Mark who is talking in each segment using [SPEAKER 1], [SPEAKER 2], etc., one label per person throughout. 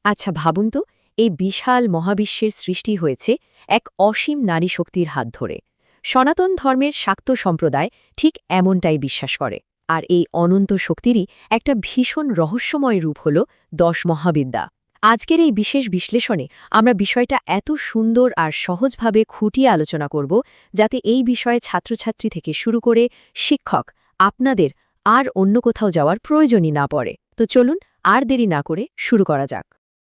[SPEAKER 1] আচ্ছা ভাবুন তো, এই বিশাল মহাবিশ্বের সৃষ্টি হয়েছে এক অসীম নারী শক্তির হাত ধরে। সনাতন ধর্মের শাক্ত সম্প্রদায় ঠিক এমনটাই বিশ্বাস করে। আর এই অনন্ত শক্তিরই একটা ভীষণ রহস্যময় রূপ হল ১০ মহাবিদ্যা। আজকের এই বিশেষ বিশ্লেষণে আমরা বিষয়টা এত সুন্দর আর সহজভাবে খুঁটিয়ে আলোচনা করব, যাতে এই বিষয়ে ছাত্রছাত্রী থেকে শুরু করে শিক্ষক আপনাদের আর অন্য কোথাও যাওয়ার প্রয়োজনই না পড়ে। তো চলুন আর দেরি না করে শুরু করা যাক।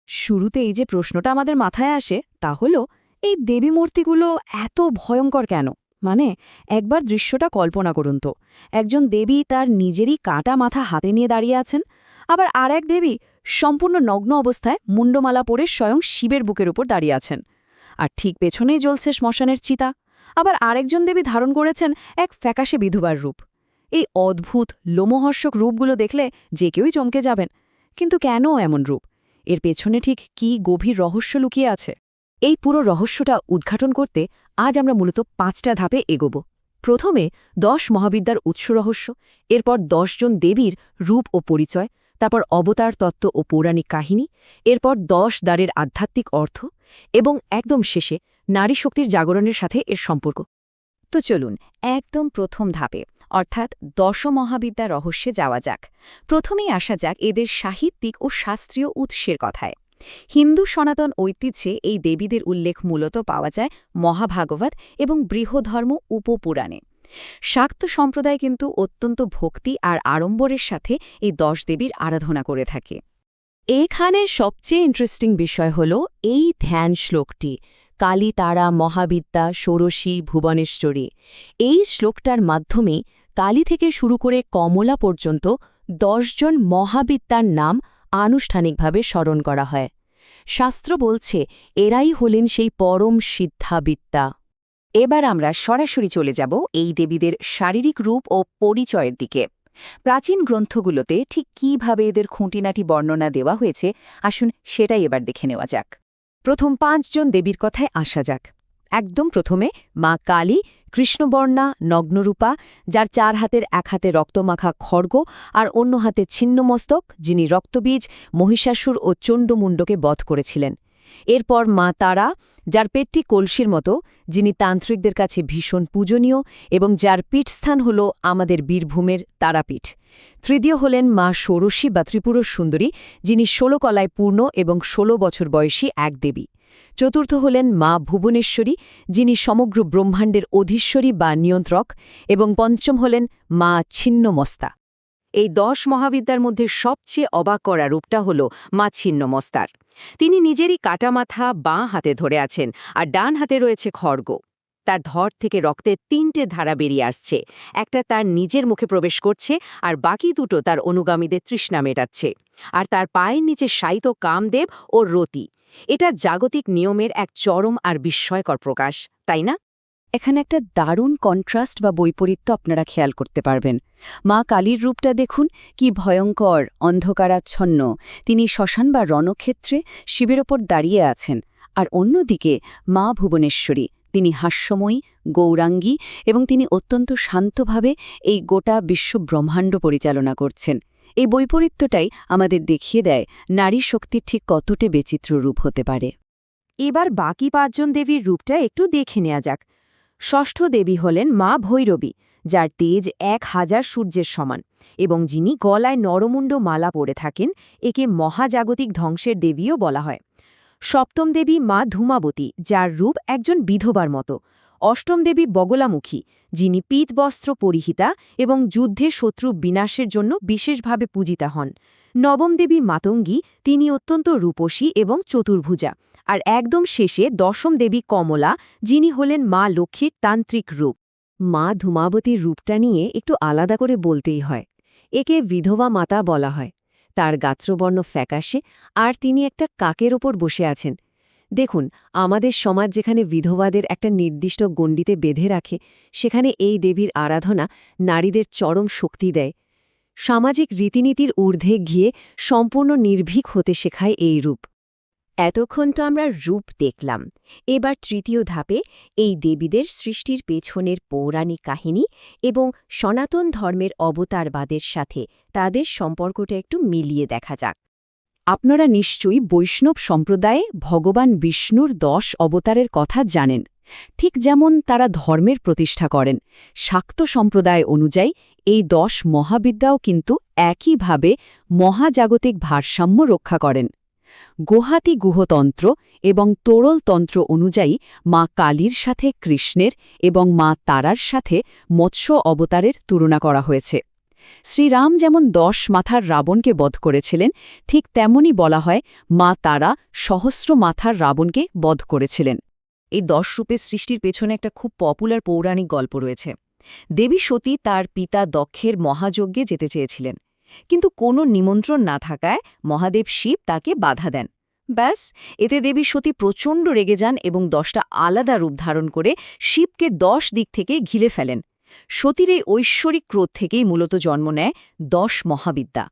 [SPEAKER 2] শুরুতে এই যে প্রশ্নটা আমাদের মাথায় আসে তা হলো, এই দেবী মূর্তিগুলো এত ভয়ঙ্কর কেন? মানে, একবার দৃশ্যটা কল্পনা করুন তো। একজন দেবী তার নিজেরই কাটা মাথা হাতে নিয়ে দাঁড়িয়ে আছেন, আবার আর এক দেবী সম্পূর্ণ নগ্ন অবস্থায় মুন্ডমালা পরে স্বয়ং শিবের বুকের উপর দাঁড়িয়ে আছেন। আর ঠিক পেছনেই জ্বলছে শ্মশানের চিতা। আবার আরেকজন দেবী ধারণ করেছেন এক ফ্যাকাশে বিধবার রূপ। এই অদ্ভুত লোমহর্ষক রূপগুলো দেখলে যে কেউই চমকে যাবেন। কিন্তু কেন এমন রূপ? এর পেছনে ঠিক কী গভীর রহস্য লুকিয়ে আছে?
[SPEAKER 1] এই পুরো রহস্যটা উদ্ঘাটন করতে আজ আমরা মূলত ৫টা ধাপে এগোব। প্রথমে ১০ মহাবিদ্যার উৎস রহস্য, এরপর ১০ জন দেবীর রূপ ও পরিচয়, তারপর অবতার তত্ত্ব ও পৌরাণিক কাহিনী, এরপর ১০ দ্বারের আধ্যাত্মিক অর্থ, এবং একদম শেষে নারী শক্তির জাগরণের সাথে এর সম্পর্ক।
[SPEAKER 2] তো চলুন একদম প্রথম ধাপে, অর্থাৎ ১০ মহাবিদ্যা রহস্যে যাওয়া যাক। প্রথমেই আসা যাক এদের সাহিত্যিক ও শাস্ত্রীয় উৎসের কথায়। হিন্দু সনাতন ঐতিহ্যে এই দেবীদের উল্লেখ মূলত পাওয়া যায় মহাভাগবত এবং বৃহধর্ম উপপুরাণে। শাক্ত সম্প্রদায় কিন্তু অত্যন্ত ভক্তি আর আড়ম্বরের সাথে এই ১০ দেবীর আরাধনা করে থাকে।
[SPEAKER 1] এখানে সবচেয়ে ইন্টারেস্টিং বিষয় হল এই ধ্যান শ্লোকটি, কালী তারা মহাবিদ্যা ষোড়শী ভুবনেশ্বরী। এই শ্লোকটার মাধ্যমে কালী থেকে শুরু করে কমলা পর্যন্ত ১০ জন মহাবিদ্যার নাম আনুষ্ঠানিকভাবে স্মরণ করা হয়। শাস্ত্র বলছে এরাই হলেন সেই পরম সিদ্ধাবিদ্যা।
[SPEAKER 2] এবার আমরা সরাসরি চলে যাব এই দেবীদের শারীরিক রূপ ও পরিচয়ের দিকে। প্রাচীন গ্রন্থগুলোতে ঠিক কীভাবে এদের খুঁটিনাটি বর্ণনা দেওয়া হয়েছে, আসুন সেটাই এবার দেখে নেওয়া যাক।
[SPEAKER 1] প্রথম ৫ জন দেবীর কথায় আসা যাক। একদম প্রথমে মা কালী, কৃষ্ণবর্ণা, নগ্নরূপা, যার ৪ হাতের এক হাতে রক্তমাখা খড়গ আর অন্য হাতে ছিন্নমস্তক, যিনি রক্তবীজ, মহিষাসুর ও চণ্ডমুণ্ডকে বধ করেছিলেন। এরপর মা তারা, যার পেটটি কলসির মতো, যিনি তান্ত্রিকদের কাছে ভীষণ পূজনীয় এবং যার পীঠস্থান হল আমাদের বীরভূমের তারাপীঠ। তৃতীয় হলেন মা ষোড়শী বা ত্রিপুর সুন্দরী, যিনি ১৬ কলায় পূর্ণ এবং ১৬ বছর বয়সী এক দেবী। চতুর্থ হলেন মা ভুবনেশ্বরী, যিনি সমগ্র ব্রহ্মাণ্ডের অধীশ্বরী বা নিয়ন্ত্রক, এবং পঞ্চম হলেন মা ছিন্নমস্তা। এই ১০ মহাবিদ্যার মধ্যে সবচেয়ে অবাক করা রূপটা হল মা ছিন্নমস্তার। তিনি নিজেরই কাটা মাথা বাঁ হাতে ধরে আছেন, আর ডান হাতে রয়েছে খড়গ। তার ধর থেকে রক্তের ৩টে ধারা বেরিয়ে আসছে। একটা তার নিজের মুখে প্রবেশ করছে, আর বাকি দুটো তার অনুগামীদের তৃষ্ণা মেটাচ্ছে। আর তার পায়ের নিচে শায়িত কামদেব ও রতি। এটা জাগতিক নিয়মের এক চরম আর বিস্ময়কর প্রকাশ, তাই না?
[SPEAKER 2] এখানে একটা দারুণ কন্ট্রাস্ট বা বৈপরীত্য আপনারা খেয়াল করতে পারবেন। মা কালীর রূপটা দেখুন, কি ভয়ঙ্কর, অন্ধকারাচ্ছন্ন। তিনি শ্মশান বা রণক্ষেত্রে শিবের ওপর দাঁড়িয়ে আছেন। আর অন্যদিকে মা ভুবনেশ্বরী, তিনি হাস্যময়ী, গৌরাঙ্গী, এবং তিনি অত্যন্ত শান্তভাবে এই গোটা বিশ্ব ব্রহ্মাণ্ড পরিচালনা করছেন। এই বৈপরীত্যটাই আমাদের দেখিয়ে দেয় নারী শক্তির ঠিক কতটা বিচিত্র রূপ হতে পারে।
[SPEAKER 1] এবার বাকি ৫ জন দেবীর রূপটা একটু দেখে নেওয়া যাক। ষষ্ঠ দেবী হলেন মা ভৈরবী, যার তেজ ১,০০০ সূর্যের সমান এবং যিনি গলায় নরমুণ্ড মালা পরে থাকেন। একে মহাজাগতিক ধ্বংসের দেবীও বলা হয়। সপ্তম দেবী মা ধূমাবতী, যার রূপ একজন বিধবার মতো। অষ্টম দেবী বগলামুখী, যিনি পীতবস্ত্র পরিহিতা এবং যুদ্ধে শত্রু বিনাশের জন্য বিশেষভাবে পূজিতা হন। নবম দেবী মাতঙ্গী, তিনি অত্যন্ত রূপসী এবং চতুর্ভুজা। আর একদম শেষে দশম দেবী কমলা, যিনি হলেন মা লক্ষ্মীর তান্ত্রিক রূপ। মা ধূমাবতীর রূপটা নিয়ে একটু আলাদা করে বলতেই হয়। একে বিধবা মাতা বলা হয়। তার গাত্রবর্ণ ফ্যাকাশে, আর তিনি একটা কাকের ওপর বসে আছেন। দেখুন, আমাদের সমাজ যেখানে বিধবাদের একটা নির্দিষ্ট গণ্ডিতে বেঁধে রাখে, সেখানে এই দেবীর আরাধনা নারীদের চরম শক্তি দেয়। সামাজিক রীতিনীতির ঊর্ধ্বে গিয়ে সম্পূর্ণ নির্ভীক হতে শেখায় এই রূপ। এতক্ষণ তো আমরা রূপ দেখলাম। এবার তৃতীয় ধাপে এই দেবীদের সৃষ্টির পেছনের পৌরাণিক কাহিনী এবং সনাতন ধর্মের অবতারবাদের সাথে তাদের সম্পর্কটা একটু মিলিয়ে দেখা যাক।
[SPEAKER 2] আপনারা নিশ্চয়ই বৈষ্ণব সম্প্রদায়ে ভগবান বিষ্ণুর 10 অবতারের কথা জানেন। ঠিক যেমন তারা ধর্মের প্রতিষ্ঠা করেন, শাক্ত সম্প্রদায় অনুযায়ী এই 10 মহাবিদ্যাও কিন্তু একইভাবে মহাজাগতিক ভারসাম্য রক্ষা করেন। গোহাতি গুহতন্ত্র এবং তোরল তন্ত্র অনুযায়ী মা কালীর সাথে কৃষ্ণের এবং মা তারার সাথে মৎস্য অবতারের তুলনা করা হয়েছে। শ্রীরাম যেমন 10 মাথার রাবণকে বধ করেছিলেন, ঠিক তেমনই বলা হয় মা তারা সহস্র মাথার রাবণকে বধ করেছিলেন। এই 10 রূপের সৃষ্টির পেছনে একটা খুব পপুলার পৌরাণিক গল্প রয়েছে। দেবী সতী তার পিতা দক্ষের মহাযজ্ঞে যেতে চেয়েছিলেন, কিন্তু কোনো নিমন্ত্রণ না থাকায় মহাদেব শিব তাকে বাধা দেন। ব্যাস, এতে দেবী সতী প্রচণ্ড রেগে যান এবং 10টা আলাদা রূপ ধারণ করে শিবকে 10 দিক থেকে ঘিরে ফেলেন। সতীর এই ঐশ্বরিক ক্রোধ থেকেই মূলত জন্ম নেয় 10 মহাবিদ্যা।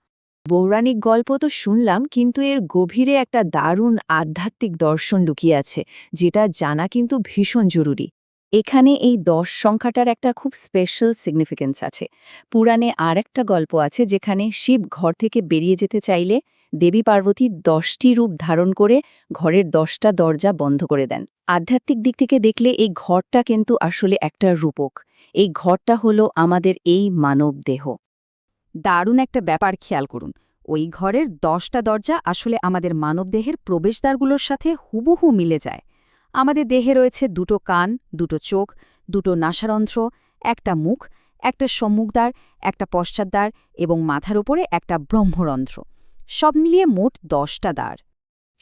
[SPEAKER 1] পৌরাণিক গল্প তো শুনলাম, কিন্তু এর গভীরে একটা দারুণ আধ্যাত্মিক দর্শন লুকিয়ে আছে, যেটা জানা কিন্তু ভীষণ জরুরি।
[SPEAKER 2] এখানে এই 10 সংখ্যাটার একটা খুব স্পেশাল সিগনিফিকেন্স আছে। পুরাণে আর একটা গল্প আছে যেখানে শিব ঘর থেকে বেরিয়ে যেতে চাইলে দেবী পার্বতী 10টি রূপ ধারণ করে ঘরের 10টা দরজা বন্ধ করে দেন। আধ্যাত্মিক দিক থেকে দেখলে এই ঘরটা কিন্তু আসলে একটা রূপক। এই ঘরটা হলো আমাদের এই মানব দেহ। দারুণ একটা ব্যাপার খেয়াল করুন, ওই ঘরের 10টা দরজা আসলে আমাদের মানবদেহের প্রবেশদ্বারগুলোর সাথে হুবহু মিলে যায়। আমাদের দেহে রয়েছে 2টো কান, 2টো চোখ, 2টো নাসারন্ধ্র, একটা মুখ, একটা সম্মুখদ্বার, একটা পশ্চাৎদ্বার এবং মাথার উপরে একটা ব্রহ্মরন্ধ্র। সব মিলিয়ে মোট 10টা দ্বার।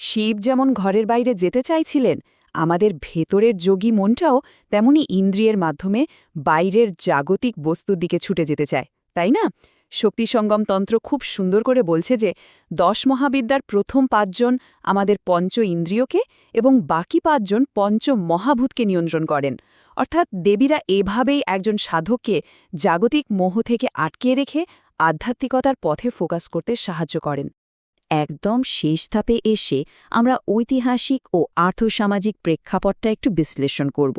[SPEAKER 1] শিব যেমন ঘরের বাইরে যেতে চাইছিলেন, আমাদের ভেতরের যোগী মনটাও তেমনি ইন্দ্রিয়ের মাধ্যমে বাইরের জাগতিক বস্তুর দিকে ছুটে যেতে চায়, তাই না? শক্তিসঙ্গম তন্ত্র খুব সুন্দর করে বলছে যে 10 মহাবিদ্যার প্রথম 5 জন আমাদের পঞ্চ ইন্দ্রিয়কে এবং বাকি 5 জন পঞ্চ মহাভূতকে নিয়ন্ত্রণ করেন। অর্থাৎ দেবীরা এভাবেই একজন সাধককে জাগতিক মোহ থেকে আটকে রেখে আধ্যাত্মিকতার পথে ফোকাস করতে সাহায্য করেন।
[SPEAKER 2] একদম শেষ ধাপে এসে আমরা ঐতিহাসিক ও আর্থসামাজিক প্রেক্ষাপটটা একটু বিশ্লেষণ করব।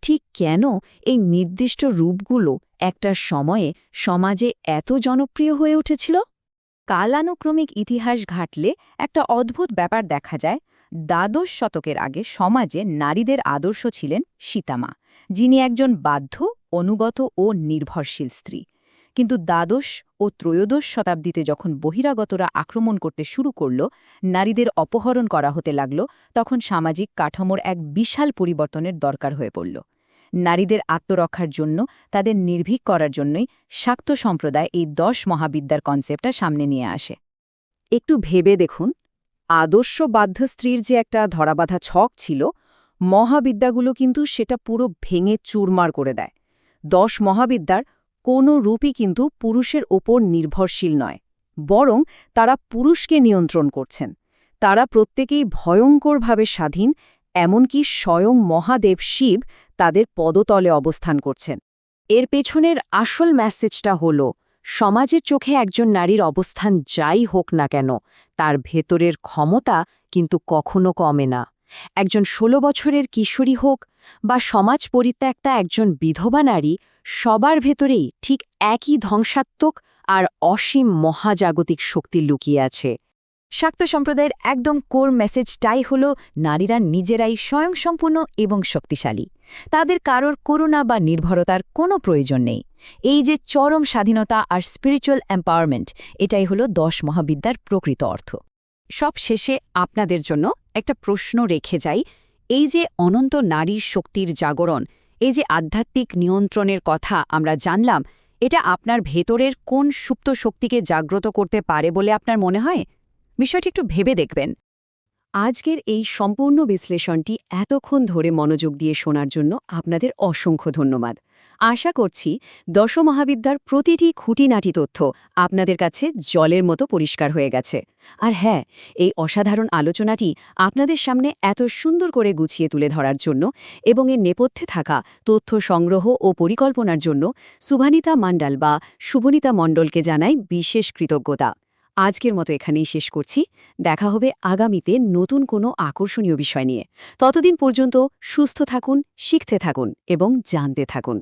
[SPEAKER 2] ঠিক কেন এই নির্দিষ্ট রূপগুলো একটা সময়ে সমাজে এত জনপ্রিয় হয়ে উঠেছিল? কালানুক্রমিক ইতিহাস ঘাটলে একটা অদ্ভুত ব্যাপার দেখা যায়। দ্বাদশ শতকের আগে সমাজে নারীদের আদর্শ ছিলেন সীতামা, যিনি একজন বাধ্য, অনুগত ও নির্ভরশীল স্ত্রী। কিন্তু দ্বাদশ ও ত্রয়োদশ শতাব্দীতে যখন বহিরাগতরা আক্রমণ করতে শুরু করল, নারীদের অপহরণ করা হতে লাগল, তখন সামাজিক কাঠামোর এক বিশাল পরিবর্তনের দরকার হয়ে পড়ল। নারীদের আত্মরক্ষার জন্য, তাদের নির্ভীক করার জন্যই শাক্ত সম্প্রদায় এই 10 মহাবিদ্যার কনসেপ্টটা সামনে নিয়ে আসে। একটু ভেবে দেখুন, আদর্শ বাধ্য স্ত্রীর যে একটা ধরাবাঁধা ছক ছিল, মহাবিদ্যাগুলো কিন্তু সেটা পুরো ভেঙে চুরমার করে দেয়। 10 মহাবিদ্যার কোনো রূপই কিন্তু পুরুষের ওপর নির্ভরশীল নয়, বরং তারা পুরুষকে নিয়ন্ত্রণ করছেন। তারা প্রত্যেকেই ভয়ঙ্করভাবে স্বাধীন, এমনকি স্বয়ং মহাদেব শিব তাদের পদতলে অবস্থান করছেন। এর পেছনের আসল মেসেজটা হল, সমাজের চোখে একজন নারীর অবস্থান যাই হোক না কেন, তার ভেতরের ক্ষমতা কিন্তু কখনো কমে না। একজন 16 বছরের কিশোরী হোক বা সমাজ পরিত্যক্তা একজন বিধবা নারী, সবার ভেতরেই ঠিক একই ধ্বংসাত্মক আর অসীম মহাজাগতিক শক্তি লুকিয়ে আছে। শাক্ত সম্প্রদায়ের একদম কোর মেসেজটাই হল, নারীরা নিজেরাই স্বয়ংসম্পূর্ণ এবং শক্তিশালী। তাদের কারোর করুণা বা নির্ভরতার কোনো প্রয়োজন নেই। এই যে চরম স্বাধীনতা আর স্পিরিচুয়াল এম্পাওয়ারমেন্ট, এটাই হল 10 মহাবিদ্যার প্রকৃত অর্থ। সব শেষে আপনাদের জন্য একটা প্রশ্ন রেখে যাই। এই যে অনন্ত নারীর শক্তির জাগরণ, এই যে আধ্যাত্মিক নিয়ন্ত্রণের কথা আমরা জানলাম, এটা আপনার ভেতরের কোন সুপ্ত শক্তিকে জাগ্রত করতে পারে বলে আপনার মনে হয়? বিষয়টি একটু ভেবে দেখবেন। আজকের এই সম্পূর্ণ বিশ্লেষণটি এতক্ষণ ধরে মনোযোগ দিয়ে শোনার জন্য আপনাদের অসংখ্য ধন্যবাদ। আশা করছি 10 মহাবিদ্যার প্রতিটি খুঁটিনাটি তথ্য আপনাদের কাছে জলের মতো পরিষ্কার হয়ে গেছে। আর হ্যাঁ, এই অসাধারণ আলোচনাটি আপনাদের সামনে এত সুন্দর করে গুছিয়ে তুলে ধরার জন্য এবং এর নেপথ্যে থাকা তথ্য সংগ্রহ ও পরিকল্পনার জন্য শুভানিতা মণ্ডল বা শুভনিতা মণ্ডলকে জানাই বিশেষ কৃতজ্ঞতা। আজকের মতো এখানেই শেষ করছি। দেখা হবে আগামীতে নতুন কোনো আকর্ষণীয় বিষয় নিয়ে। ততদিন পর্যন্ত সুস্থ থাকুন, শিখতে থাকুন এবং জানতে থাকুন।